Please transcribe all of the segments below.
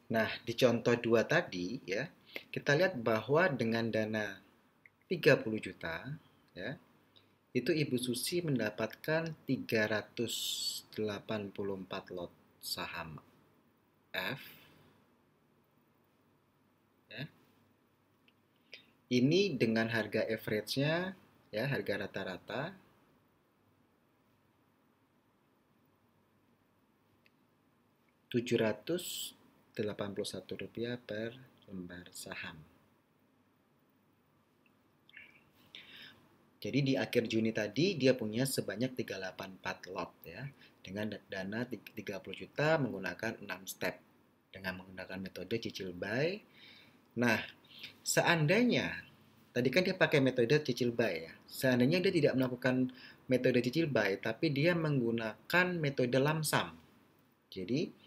Nah, di contoh 2 tadi ya, kita lihat bahwa dengan dana 30 juta ya, itu Ibu Susi mendapatkan 384 lot saham F ya. Ini dengan harga average-nya ya, harga rata-rata Rp781 per lembar saham. Jadi di akhir Juni tadi dia punya sebanyak 384 lot ya. Dengan dana 30 juta menggunakan 6 step. Dengan menggunakan metode cicil buy. Nah, seandainya tadi kan dia pakai metode cicil buy ya. Seandainya dia tidak melakukan metode cicil buy tapi dia menggunakan metode lamsam. Jadi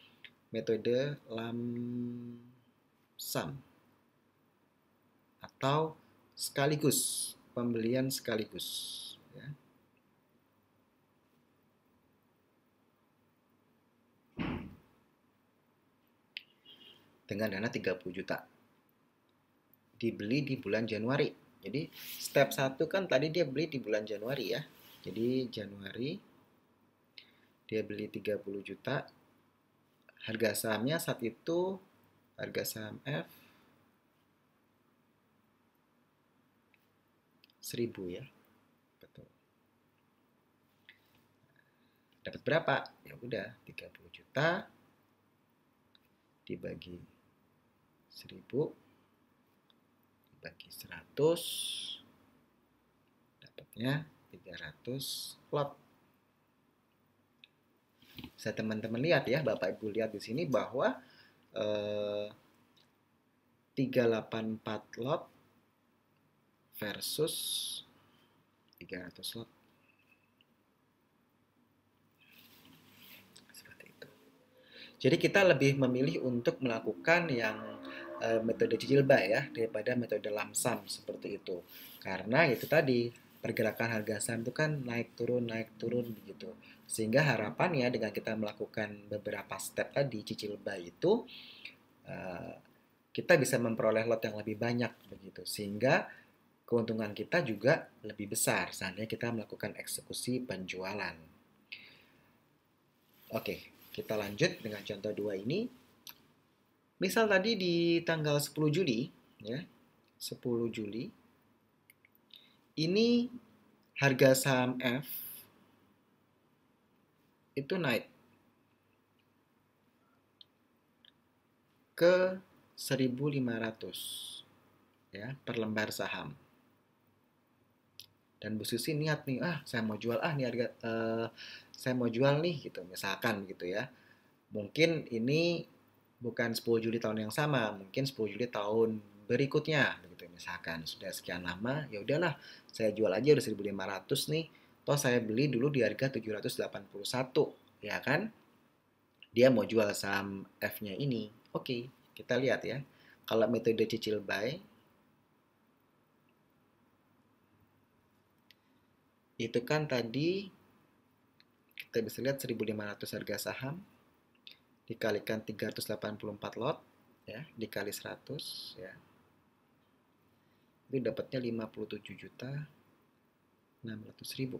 metode lamsam atau sekaligus, pembelian sekaligus ya. Dengan dana 30 juta. Dibeli di bulan Januari. Jadi step 1 kan tadi dia beli di bulan Januari ya. Jadi Januari dia beli 30 juta. Harga sahamnya saat itu, harga saham F 1000 ya. Betul. Dapat berapa? Ya udah 30 juta dibagi 1000 dibagi 100 dapatnya 300 lot. Bisa teman-teman lihat ya, Bapak Ibu lihat di sini bahwa 384 lot versus 300 lot. Seperti itu. Jadi kita lebih memilih untuk melakukan yang metode cicil buy ya daripada metode lamsam seperti itu. Karena itu tadi pergerakan harga saham itu kan naik turun begitu. Sehingga harapannya dengan kita melakukan beberapa step tadi cicil buy itu kita bisa memperoleh lot yang lebih banyak begitu. Sehingga keuntungan kita juga lebih besar seandainya kita melakukan eksekusi penjualan. Oke, kita lanjut dengan contoh 2 ini. Misal tadi di tanggal 10 Juli, ya, 10 Juli, ini harga saham F itu naik ke 1.500 ya per lembar saham. Dan Bu Susi niat nih, saya mau jual nih harga, saya mau jual nih gitu, misalkan gitu ya. Mungkin ini bukan 10 Juli tahun yang sama, mungkin 10 Juli tahun berikutnya begitu misalkan. Sudah sekian lama, ya udahlah, saya jual aja udah 1.500 nih. Toh saya beli dulu di harga 781, ya kan? Dia mau jual saham F-nya ini. Oke, kita lihat ya. Kalau metode cicil buy itu kan tadi kita bisa lihat 1.500 harga saham dikalikan 384 lot ya, dikali 100 ya. Itu dapatnya 57.600.000.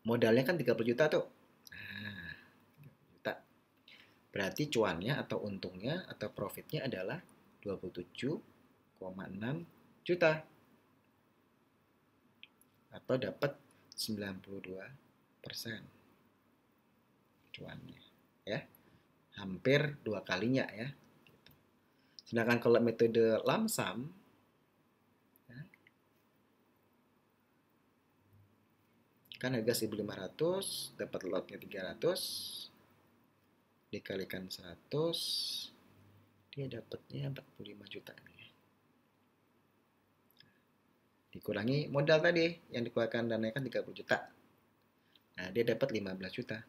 Modalnya kan 30 juta tuh. Nah, 30 juta. Berarti cuannya atau untungnya atau profitnya adalah 27,6 juta. Atau dapat 92% cuannya ya. Hampir 2 kalinya ya. Sedangkan kalau metode lamsam ya, kan harga 1.500 dapat lotnya 300 dikalikan 100 dia dapatnya 45 juta nih. Dikurangi modal tadi yang dikeluarkan dananya kan 30 juta. Nah, dia dapat 15 juta.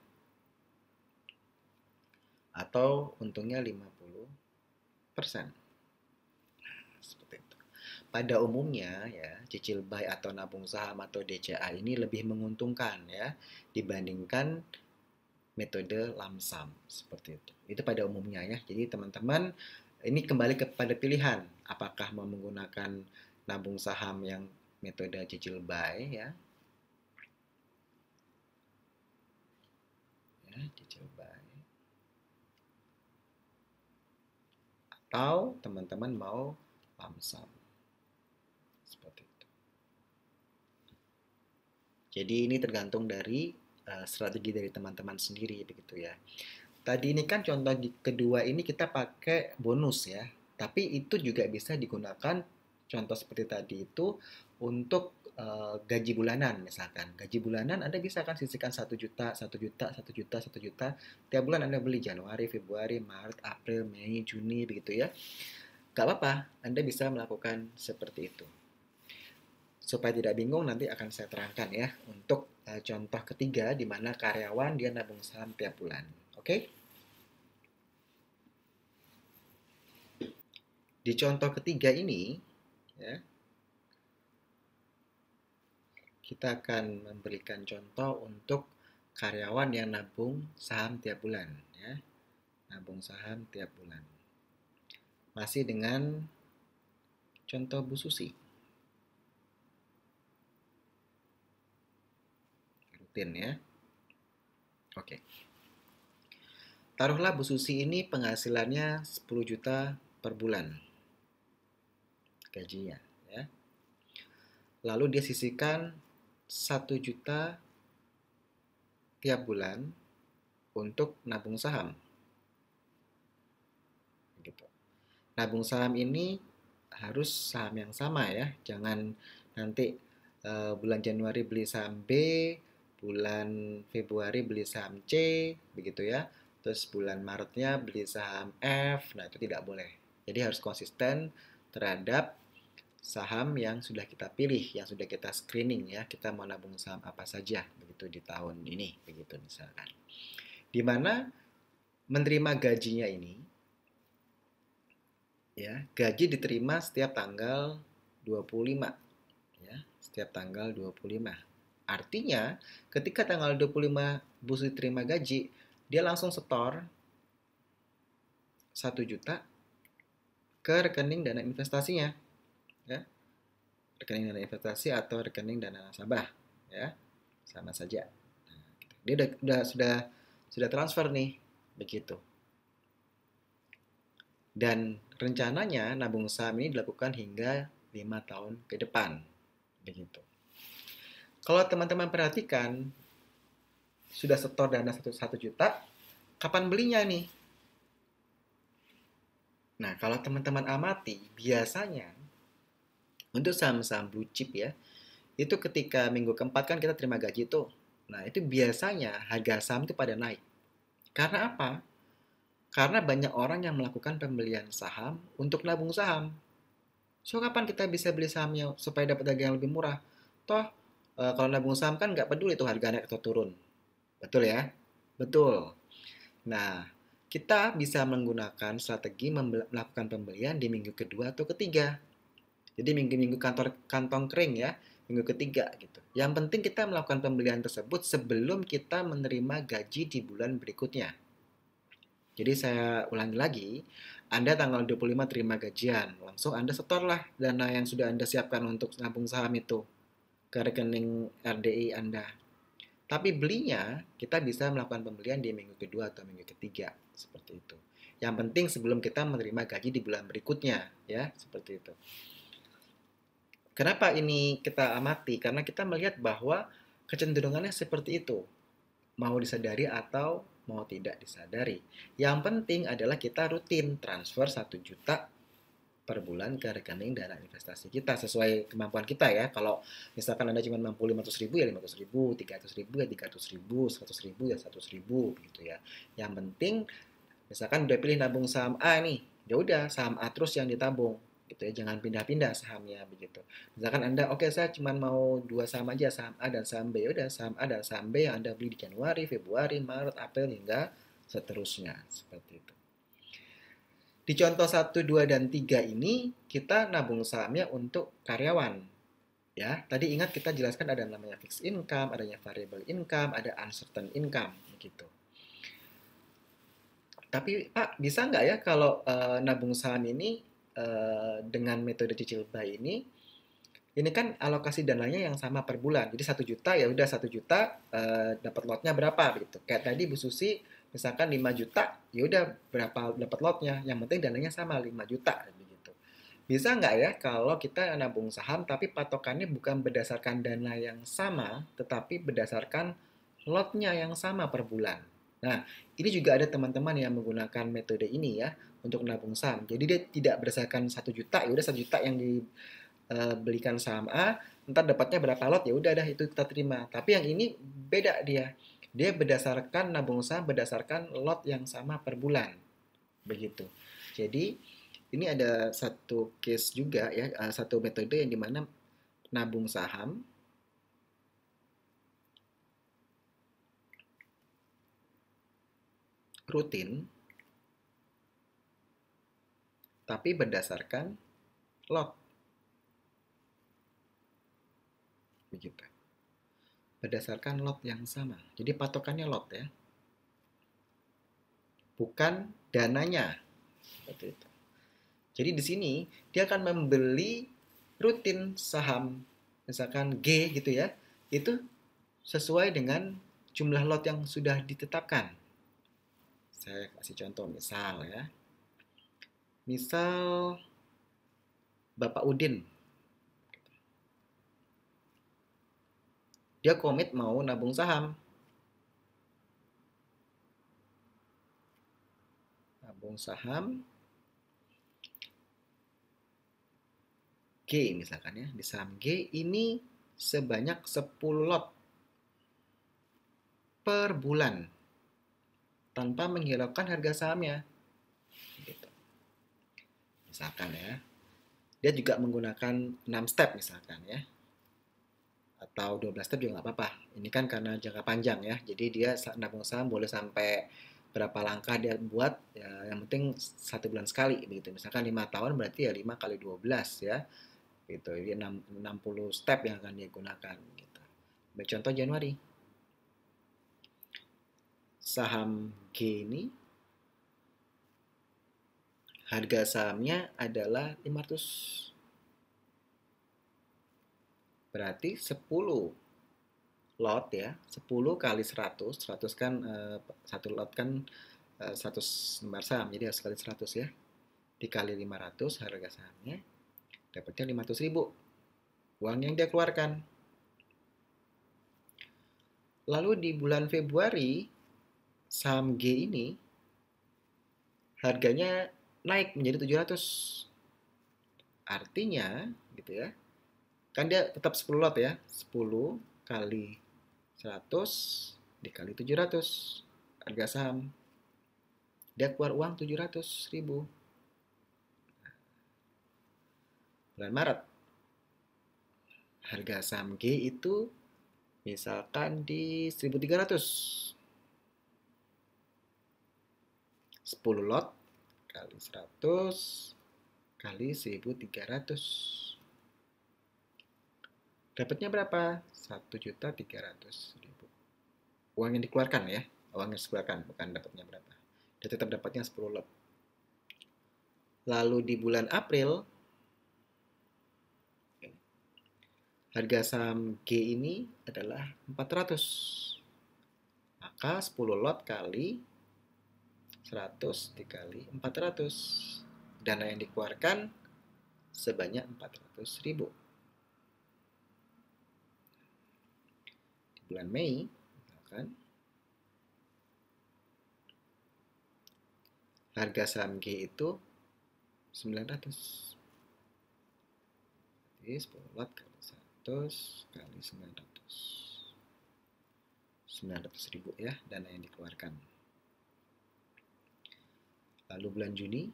Atau untungnya 50%. Seperti itu. Pada umumnya ya, cicil buy atau nabung saham atau DCA ini lebih menguntungkan ya dibandingkan metode lump sum seperti itu. Itu pada umumnya ya. Jadi teman-teman ini kembali kepada pilihan apakah mau menggunakan nabung saham yang metode cicil buy ya, cicil buy, atau teman-teman mau lump sum seperti itu. Jadi ini tergantung dari strategi dari teman-teman sendiri begitu ya. Tadi ini kan contoh kedua ini kita pakai bonus ya. Tapi itu juga bisa digunakan contoh seperti tadi itu untuk gaji bulanan misalkan. Gaji bulanan Anda bisa kan sisihkan 1 juta, 1 juta, 1 juta, 1 juta. Tiap bulan Anda beli Januari, Februari, Maret, April, Mei, Juni begitu ya. Gak apa-apa, Anda bisa melakukan seperti itu. Supaya tidak bingung nanti akan saya terangkan ya untuk contoh ketiga di mana karyawan dia nabung saham tiap bulan. Oke? Di contoh ketiga ini ya, kita akan memberikan contoh untuk karyawan yang nabung saham tiap bulan ya. Nabung saham tiap bulan. Masih dengan contoh Bu Susi. Rutin ya. Oke. Taruhlah Bu Susi ini penghasilannya 10 juta per bulan. Gajinya ya. Lalu dia sisihkan 1 juta tiap bulan untuk nabung saham. Gitu. Nabung saham ini harus saham yang sama ya. Jangan nanti bulan Januari beli saham B, bulan Februari beli saham C, begitu ya. Terus bulan Maretnya beli saham F. Nah, itu tidak boleh. Jadi harus konsisten terhadap saham yang sudah kita pilih, yang sudah kita screening ya. Kita mau nabung saham apa saja begitu di tahun ini, begitu misalkan. Di mana menerima gajinya ini ya, gaji diterima setiap tanggal 25 ya, setiap tanggal 25. Artinya, ketika tanggal 25 bos diterima gaji, dia langsung setor 1 juta ke rekening dana investasinya ya. Rekening dana investasi atau rekening dana nasabah ya. Sama saja. Dia sudah transfer nih begitu. Dan rencananya nabung saham ini dilakukan hingga 5 tahun ke depan. Begitu. Kalau teman-teman perhatikan, sudah setor dana 1 juta, kapan belinya nih? Nah, kalau teman-teman amati, biasanya untuk saham-saham blue chip ya, itu ketika minggu keempat kan kita terima gaji tuh. Nah, itu biasanya harga saham itu pada naik. Karena apa? Karena banyak orang yang melakukan pembelian saham untuk nabung saham. So, kapan kita bisa beli sahamnya supaya dapat harga yang lebih murah? Toh, kalau nabung saham kan nggak peduli tuh harga naik atau turun. Betul ya? Betul. Nah, kita bisa menggunakan strategi melakukan pembelian di minggu kedua atau ketiga. Jadi minggu-minggu kantong kering ya, minggu ketiga gitu. Yang penting kita melakukan pembelian tersebut sebelum kita menerima gaji di bulan berikutnya. Jadi saya ulangi lagi, Anda tanggal 25 terima gajian, langsung Anda setorlah dana yang sudah Anda siapkan untuk nabung saham itu ke rekening RDI Anda. Tapi belinya kita bisa melakukan pembelian di minggu kedua atau minggu ketiga, seperti itu. Yang penting sebelum kita menerima gaji di bulan berikutnya, ya, seperti itu. Kenapa ini kita amati? Karena kita melihat bahwa kecenderungannya seperti itu. Mau disadari atau mau tidak disadari. Yang penting adalah kita rutin transfer 1 juta per bulan ke rekening dana investasi kita sesuai kemampuan kita ya. Kalau misalkan Anda cuma mampu 500 ribu ya 500 ribu, 300 ribu ya 300 ribu, 100 ribu ya 100 ribu gitu ya. Yang penting misalkan udah pilih nabung saham A nih, ya udah saham A terus yang ditabung gitu ya, jangan pindah-pindah sahamnya begitu. Misalkan Anda oke, saya cuma mau 2 saham aja, saham A dan saham B, ya udah saham A dan saham B yang Anda beli di Januari, Februari, Maret, April hingga seterusnya seperti itu. Di contoh 1, 2, dan 3 ini kita nabung sahamnya untuk karyawan. Ya, tadi ingat kita jelaskan ada namanya fixed income, adanya variable income, ada uncertain income begitu. Tapi Pak, bisa nggak ya kalau nabung saham ini dengan metode cicil buy ini kan alokasi dananya yang sama per bulan. Jadi 1 juta ya udah 1 juta dapat lotnya berapa gitu. Kayak tadi Bu Susi misalkan 5 juta ya udah berapa dapat lotnya. Yang penting dananya sama 5 juta begitu. Bisa nggak ya kalau kita nabung saham tapi patokannya bukan berdasarkan dana yang sama tetapi berdasarkan lotnya yang sama per bulan. Nah, ini juga ada teman-teman yang menggunakan metode ini ya untuk nabung saham. Jadi dia tidak berdasarkan 1 juta, ya udah 1 juta yang dibelikan saham A, ntar dapatnya berapa lot ya udah dah itu kita terima. Tapi yang ini beda dia. Dia berdasarkan nabung saham berdasarkan lot yang sama per bulan. Begitu. Jadi ini ada satu case juga ya, satu metode yang dimana nabung saham rutin tapi berdasarkan lot. Begitu. Berdasarkan lot yang sama. Jadi patokannya lot ya, bukan dananya. Seperti itu. Jadi di sini dia akan membeli rutin saham misalkan G gitu ya. Itu sesuai dengan jumlah lot yang sudah ditetapkan. Saya kasih contoh misal ya. Misal Bapak Udin, dia komit mau nabung saham. Nabung saham G misalkan ya. Di saham G ini sebanyak 10 lot per bulan tanpa menghiraukan harga sahamnya. Gitu. Misalkan ya. Dia juga menggunakan 6 step misalkan ya. Atau 12 step juga nggak apa-apa. Ini kan karena jangka panjang ya. Jadi dia nabung saham boleh sampai berapa langkah dia buat. Ya, yang penting 1 bulan sekali. Begitu. Misalkan 5 tahun berarti ya 5 kali 12 ya. Gitu. Jadi 60 step yang akan dia gunakan. Gitu. Contoh Januari. Saham G ini harga sahamnya adalah 500. Berarti 10 lot ya, 10 kali 100, 100 kan satu lot kan 100 lembar saham, jadi harus kali 100 ya. Dikali 500 harga sahamnya, dapatnya 500.000. Uang yang dia keluarkan. Lalu di bulan Februari, saham G ini harganya naik menjadi 700. Artinya, gitu ya, kan dia tetap 10 lot ya, 10 kali 100 dikali 700 harga saham. Dia keluar uang 700.000. Bulan Maret, harga saham G itu misalkan di 1.300. 10 lot kali 100 kali 1.300. Dapatnya berapa? 1.300.000. Uang yang dikeluarkan ya. Uang yang dikeluarkan, bukan dapatnya berapa. Dia tetap dapatnya 10 lot. Lalu di bulan April, harga saham G ini adalah 400. Maka 10 lot kali 100 dikali 400. Dana yang dikeluarkan sebanyak 400.000. Di bulan Mei, misalkan, harga saham G itu 900. Jadi 10 lot kali 100 kali 900. 900.000 ya dana yang dikeluarkan. Lalu bulan Juni,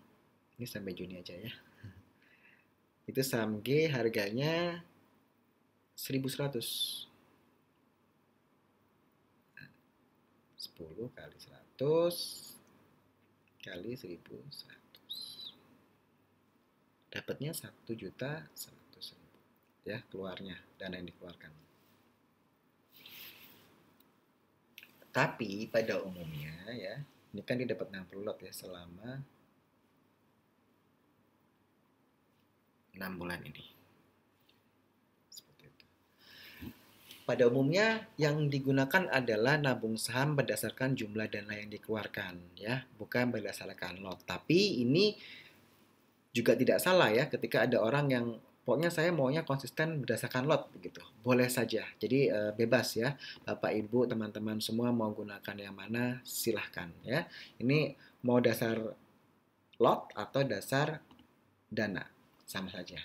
ini sampai Juni aja ya. Itu saham G harganya 1.100. 10 kali 100 kali 1.100. Dapatnya 1.100.000 ya keluarnya, dana yang dikeluarkan. Tapi pada umumnya ya, Ini kan dia dapat 60 lot ya selama 6 bulan ini. Seperti itu. Pada umumnya yang digunakan adalah nabung saham berdasarkan jumlah dana yang dikeluarkan ya, bukan berdasarkan lot. Tapi ini juga tidak salah ya ketika ada orang yang pokoknya saya maunya konsisten berdasarkan lot begitu. Boleh saja. Jadi bebas ya. Bapak, Ibu, teman-teman semua mau gunakan yang mana silahkan ya. Ini mau dasar lot atau dasar dana sama saja.